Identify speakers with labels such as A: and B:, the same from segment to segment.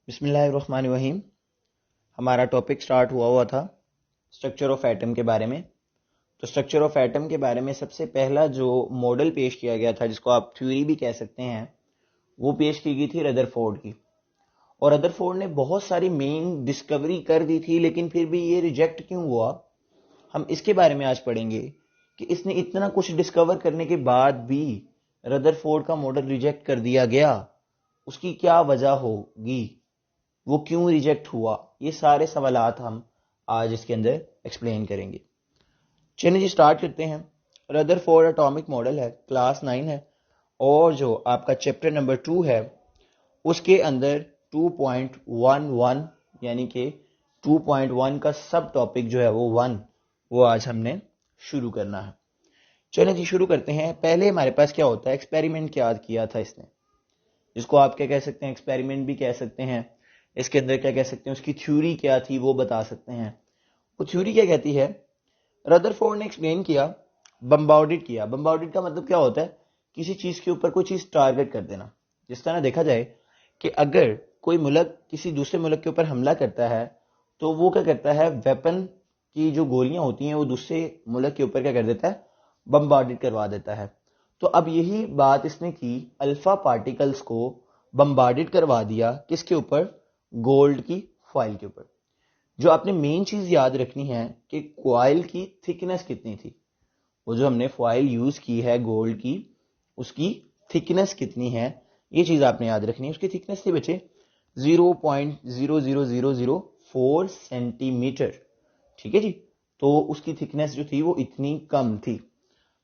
A: बिस्मिल्लाहिर्रहमानिर्रहीम। हमारा topic start हुआ था स्ट्रक्चर ऑफ एटम के बारे में। तो स्ट्रक्चर ऑफ एटम के बारे में सबसे पहला जो मॉडल पेश किया गया था, जिसको आप थ्योरी भी कह सकते हैं, वो पेश की गई थी रदरफोर्ड की। और रदरफोर्ड ने बहुत सारी मेन डिस्कवरी कर दी थी, लेकिन फिर भी ये रिजेक्ट क्यों हुआ, हम इसके बारे में आज पढ़ेंगे कि इसने इतना कुछ डिस्कवर करने के बाद भी रदरफोर्ड का मॉडल रिजेक्ट कर दिया गया। उसकी क्या वजह होगी, वो क्यों रिजेक्ट हुआ, ये सारे सवालात हम आज इसके अंदर एक्सप्लेन करेंगे। चलिए जी स्टार्ट करते हैं। रदरफोर्ड एटॉमिक मॉडल है, क्लास 9 है, और जो आपका चैप्टर नंबर 2 है उसके अंदर 2.11 यानी कि 2.1 का सब टॉपिक जो है वो 1, वो आज हमने शुरू करना है। चलिए जी शुरू करते हैं। पहले हमारे पास क्या होता है, एक्सपेरिमेंट क्या किया था इसने, जिसको आप क्या कह सकते हैं, एक्सपेरिमेंट भी कह सकते हैं। इसके अंदर क्या कह सकते हैं, उसकी थ्योरी क्या थी वो बता सकते हैं। वो थ्योरी क्या कहती है, रदरफोर्ड ने एक्सप्लेन किया, बम्बार्डेड किया। बम्बार्डेड का मतलब क्या होता है, किसी चीज के ऊपर कोई चीज टारगेट कर देना। जिस तरह देखा जाए कि अगर कोई मुल्क किसी दूसरे मुल्क के ऊपर हमला करता है तो वो क्या करता है, वेपन की जो गोलियां होती हैं वो दूसरे मुल्क के ऊपर क्या कर देता है, बम्बार्डेड करवा देता है। तो अब यही बात इसने की, अल्फा पार्टिकल्स को बम्बार्डेड करवा दिया। किसके ऊपर, गोल्ड की फॉइल के ऊपर। जो आपने मेन चीज याद रखनी है कि कॉइल की थिकनेस कितनी थी। वो जो हमने फॉइल यूज की है गोल्ड की, उसकी थिकनेस कितनी है, ये चीज आपने याद रखनी है। उसकी थिकनेस थी बच्चे 0.00004 सेंटीमीटर। ठीक है जी, तो उसकी थिकनेस जो थी वो इतनी कम थी।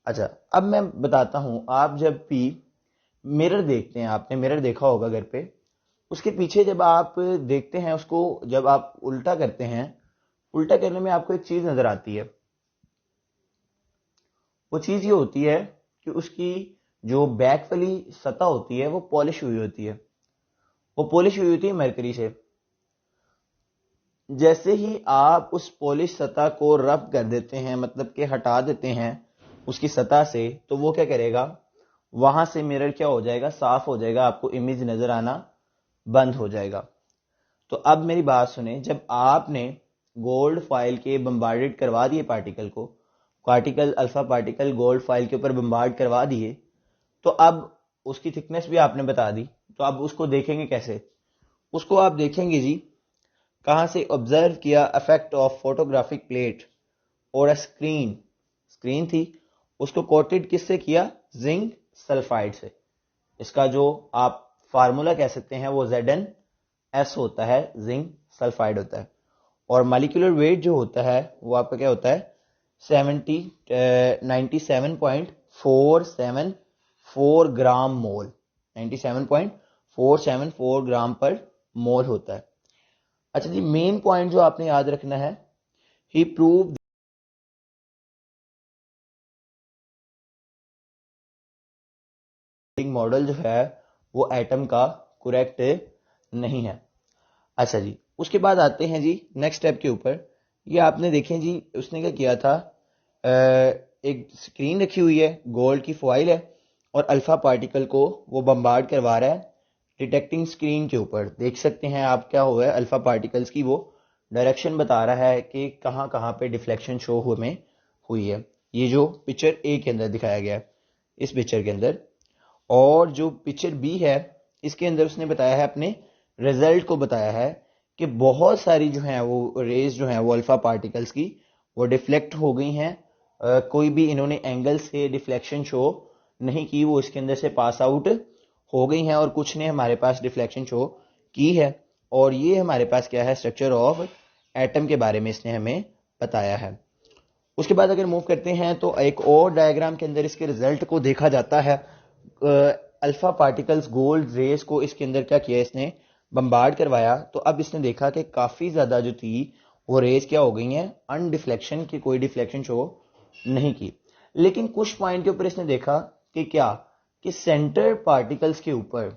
A: अच्छा, अब मैं बताता हूं, आप जब भी मिरर देखते हैं, आपने मिरर देखा होगा घर पे, उसके पीछे जब आप देखते हैं उसको, जब आप उल्टा करते हैं, उल्टा करने में आपको एक चीज नजर आती है। वो चीज ये होती है कि उसकी जो बैक वाली सतह होती है वो पॉलिश हुई होती है। वो पॉलिश हुई होती है मरकरी से। जैसे ही आप उस पॉलिश सतह को रफ कर देते हैं, मतलब कि हटा देते हैं उसकी सतह से, तो वो क्या करेगा, वहां से मिरर क्या हो जाएगा, साफ हो जाएगा, आपको इमेज नजर आना बंद हो जाएगा। तो अब मेरी बात सुने, जब आपने गोल्ड फॉइल के बम्बार्डेड करवा दिए पार्टिकल को, particle alpha particle gold foil के ऊपर बम्बार्ड करवा दिए, तो अब उसकी थिकनेस भी आपने बता दी। तो अब उसको देखेंगे कैसे, उसको आप देखेंगे जी, कहां से, ऑब्जर्व किया इफेक्ट ऑफ फोटोग्राफिक प्लेट और अ स्क्रीन। स्क्रीन थी, उसको कोटेड किससे किया, जिंक सल्फाइड से। इसका जो आप फार्मूला कह सकते हैं वो ZnS होता है, जिंक सल्फाइड होता है। और मॉलिक्यूलर वेट जो होता है वो आपका क्या होता है, 97.474 ग्राम मोल, 97.474 ग्राम पर मोल होता है। अच्छा जी, मेन पॉइंट जो आपने याद रखना है, ही प्रूव मॉडल जो है वो एटम का करेक्ट नहीं है। अच्छा जी, उसके बाद आते हैं जी नेक्स्ट स्टेप के ऊपर। ये आपने देखें जी, उसने क्या किया था, एक स्क्रीन रखी हुई है, गोल्ड की फॉइल है, और अल्फा पार्टिकल को वो बम्बार्ड करवा रहा है डिटेक्टिंग स्क्रीन के ऊपर। देख सकते हैं आप क्या हुआ है, अल्फा पार्टिकल्स की वो डायरेक्शन बता रहा है कि कहां कहां पे डिफ्लेक्शन शो हमें हुई है। ये जो पिक्चर ए के अंदर दिखाया गया है, इस पिक्चर के अंदर। और जो पिक्चर बी है, इसके अंदर उसने बताया है, अपने रिजल्ट को बताया है कि बहुत सारी जो है वो रेज जो है वो अल्फा पार्टिकल्स की वो डिफ्लेक्ट हो गई हैं। कोई भी इन्होंने एंगल से डिफ्लेक्शन शो नहीं की, वो इसके अंदर से पास आउट हो गई हैं, और कुछ ने हमारे पास डिफ्लेक्शन शो की है। और ये हमारे पास क्या है, स्ट्रक्चर ऑफ एटम के बारे में इसने हमें बताया है। उसके बाद अगर मूव करते हैं तो एक और डायग्राम के अंदर इसके रिजल्ट को देखा जाता है। अल्फा पार्टिकल्स गोल्ड रेस को इसके अंदर क्या किया, इसने बम्बार्ड करवाया। तो अब इसने देखा कि काफी ज्यादा जो थी वो रेस क्या हो गई हैं, अनडिफ्लेक्शन की, कोई डिफ्लेक्शन शो नहीं की। लेकिन कुछ पॉइंट के ऊपर इसने देखा कि क्या, कि सेंटर पार्टिकल्स के ऊपर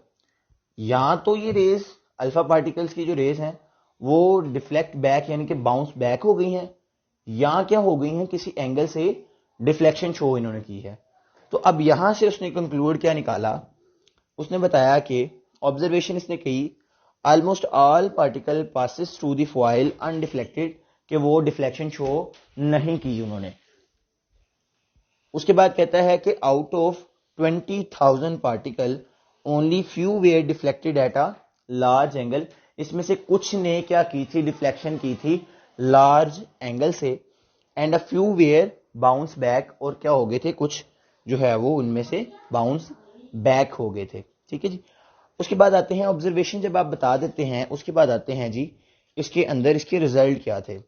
A: या तो ये रेस, अल्फा पार्टिकल्स की जो रेस हैं वो डिफ्लेक्ट बैक यानी कि बाउंस बैक हो गई हैं, या क्या हो गई हैं, किसी एंगल से डिफ्लेक्शन शो इन्होंने की है। तो अब यहां से उसने कंक्लूड क्या निकाला, उसने बताया कि ऑब्जर्वेशन इसने की, almost all particle passes through the foil undeflected, कि वो डिफ्लेक्शन शो नहीं की उन्होंने। उसके बाद कहता है कि out of 20,000 particle only few were deflected at a large angle, इसमें से कुछ ने क्या की थी, डिफ्लेक्शन की थी लार्ज एंगल से, and a few were bounce back, और क्या हो गए थे, कुछ जो है वो उनमें से बाउंस बैक हो गए थे। ठीक है जी। उसके बाद आते हैं ऑब्जर्वेशन, जब आप बता देते हैं उसके बाद आते हैं जी इसके अंदर इसके रिजल्ट क्या थे।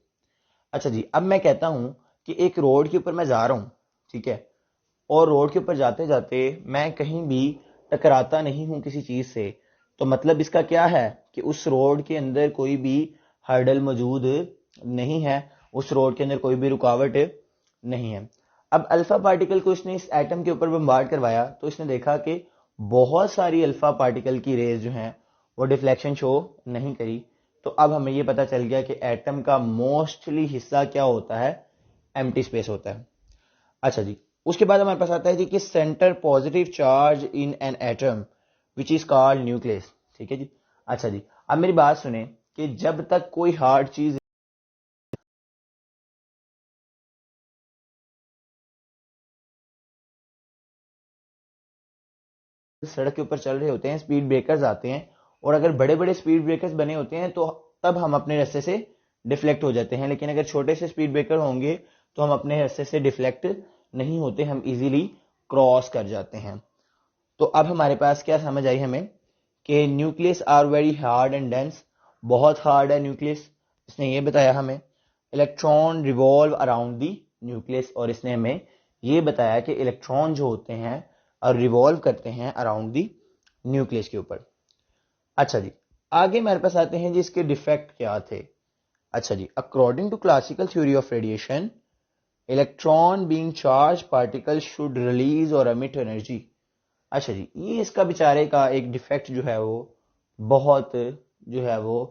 A: अच्छा जी, अब मैं कहता हूं कि एक रोड के ऊपर मैं जा रहा हूं, ठीक है, और रोड के ऊपर जाते जाते मैं कहीं भी टकराता नहीं हूं किसी चीज से, तो मतलब इसका क्या है कि उस रोड के अंदर कोई भी हर्डल मौजूद नहीं है, उस रोड के अंदर कोई भी रुकावट नहीं है। अब अल्फा पार्टिकल को इसने इस एटम के ऊपर बम्बार्ड करवाया, तो इसने देखा कि बहुत सारी अल्फा पार्टिकल की रेज जो हैं वो डिफ्लेक्शन शो नहीं करी। तो अब हमें ये पता चल गया कि एटम का मोस्टली हिस्सा क्या होता है, एम्प्टी स्पेस होता है। अच्छा जी, उसके बाद हमारे पास आता है जी कि centre positive charge in an atom which is called nucleus. ठीक है जी। अच्छा जी, अब मेरी बात सुने कि जब तक कोई हार्ड चीज सड़क के ऊपर चल रहे होते हैं, स्पीड ब्रेकर्स आते हैं, और अगर बड़े बड़े स्पीड ब्रेकर्स बने होते हैं तो तब हम अपने रास्ते से डिफ्लेक्ट हो जाते हैं, लेकिन अगर छोटे से स्पीड ब्रेकर होंगे तो हम अपने रास्ते से डिफ्लेक्ट नहीं होते, हम इजीली क्रॉस कर जाते हैं। तो अब हमारे पास क्या समझ आई हमें कि nucleus are very hard and dense, बहुत हार्ड है न्यूक्लियस, इसने ये बताया हमें। Electron revolve around the nucleus, और इसने हमें ये बताया कि इलेक्ट्रॉन जो होते हैं और रिवॉल्व करते हैं अराउंड दी न्यूक्लियस के ऊपर। अच्छा जी, आगे हमारे पास आते हैं जी इसके डिफेक्ट क्या थे। अच्छा जी, according to classical theory of radiation, electron being charge particle should release or emit energy. अच्छा जी, ये इसका बेचारे का एक डिफेक्ट जो है वो बहुत जो है वो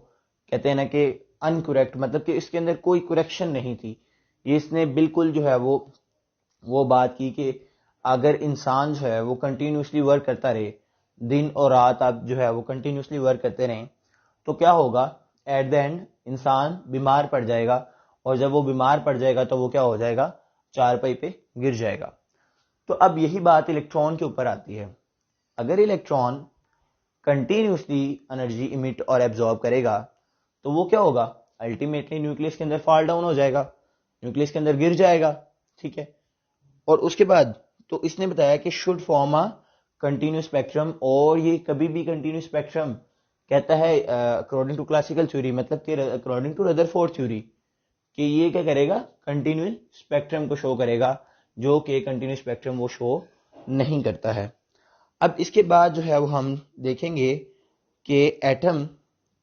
A: कहते हैं ना कि अनकुरेक्ट, मतलब कि इसके अंदर कोई कुरेक्शन नहीं थी। ये इसने बिल्कुल जो है वो बात की कि अगर इंसान जो है वो कंटिन्यूसली वर्क करता रहे, दिन और रात आप जो है वो कंटिन्यूसली वर्क करते रहें, तो क्या होगा, एट द एंड इंसान बीमार पड़ जाएगा, और जब वो बीमार पड़ जाएगा तो वो क्या हो जाएगा, चारपाई पे गिर जाएगा। तो अब यही बात इलेक्ट्रॉन के ऊपर आती है। अगर इलेक्ट्रॉन कंटिन्यूसली एनर्जी इमिट और एब्जॉर्ब करेगा तो वो क्या होगा, अल्टीमेटली न्यूक्लियस के अंदर फॉल डाउन हो जाएगा, न्यूक्लियस के अंदर गिर जाएगा। ठीक है। और उसके बाद तो इसने बताया कि should form a continuous spectrum, और ये कभी भी कंटिन्यूस स्पेक्ट्रम कहता है अकॉर्डिंग टू क्लासिकल थ्योरी, मतलब कि अकॉर्डिंग टू रदरफोर्ड थ्योरी, कि ये क्या करेगा, कंटिन्यूस स्पेक्ट्रम को शो करेगा, जो कि कंटिन्यूस स्पेक्ट्रम वो शो नहीं करता है। अब इसके बाद जो है वो हम देखेंगे कि एटम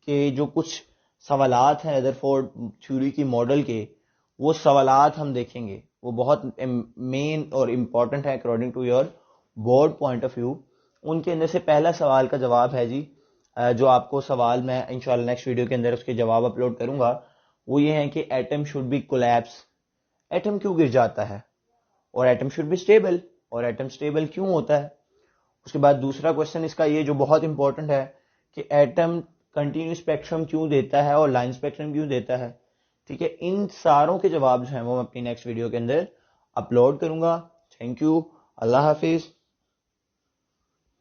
A: के जो कुछ सवालात हैं रदरफोर्ड थ्योरी की मॉडल के, वो सवालात हम देखेंगे, वो बहुत मेन और इम्पॉर्टेंट है according to your board point of view. उनके अंदर से पहला सवाल का जवाब है जी, जो आपको सवाल मैं इंशाल्लाह नेक्स्ट वीडियो के अंदर उसके जवाब अपलोड करूंगा, वो ये है कि atom should be collapse, atom क्यों गिर जाता है, और एटम शुड बी स्टेबल, और एटम स्टेबल क्यों होता है। उसके बाद दूसरा क्वेश्चन इसका ये जो बहुत इंपॉर्टेंट है कि एटम कंटिन्यूस स्पेक्ट्रम क्यों देता है और लाइन स्पेक्ट्रम क्यों देता है। ठीक है, इन सारों के जवाब जो हैं वो मैं अपनी नेक्स्ट वीडियो के अंदर अपलोड करूंगा। Thank you, Allah Hafiz.